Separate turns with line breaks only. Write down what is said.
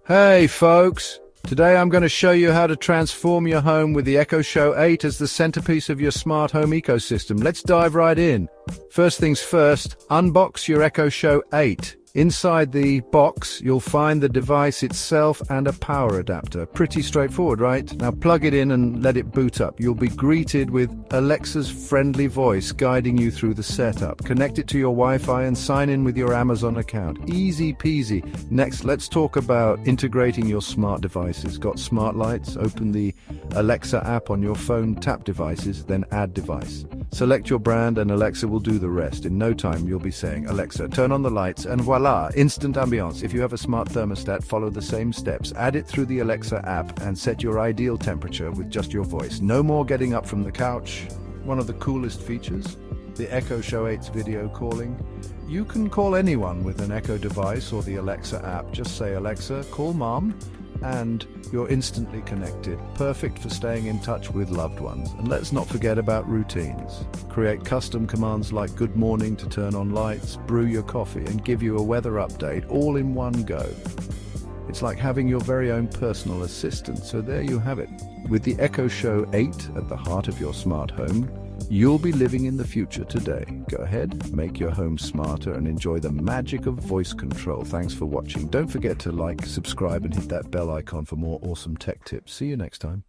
Hey folks, today I'm going to show you how to transform your home with the Echo Show 8 as the centerpiece of your smart home ecosystem. Let's dive right in. First things first, unbox your Echo Show 8. Inside the box, you'll find the device itself and a power adapter. Pretty straightforward, right? Now plug it in and let it boot up. You'll be greeted with Alexa's friendly voice guiding you through the setup. Connect it to your Wi-Fi and sign in with your Amazon account. Easy peasy. Next, let's talk about integrating your smart devices. Got smart lights? Open the Alexa app on your phone, tap devices, then add device. Select your brand and Alexa will do the rest. In no time, you'll be saying, Alexa, turn on the lights, and voila, instant ambiance. If you have a smart thermostat, follow the same steps. Add it through the Alexa app and set your ideal temperature with just your voice. No more getting up from the couch. One of the coolest features, the Echo Show 8's video calling. You can call anyone with an Echo device or the Alexa app. Just say, Alexa, call mom, and you're instantly connected. Perfect for staying in touch with loved ones. And let's not forget about routines. Create custom commands like good morning to turn on lights, brew your coffee, and give you a weather update all in one go. It's like having your very own personal assistant. So there you have it. With the Echo Show 8 at the heart of your smart home, you'll be living in the future today. Go ahead, make your home smarter and enjoy the magic of voice control. Thanks for watching. Don't forget to like, subscribe, and hit that bell icon for more awesome tech tips. See you next time.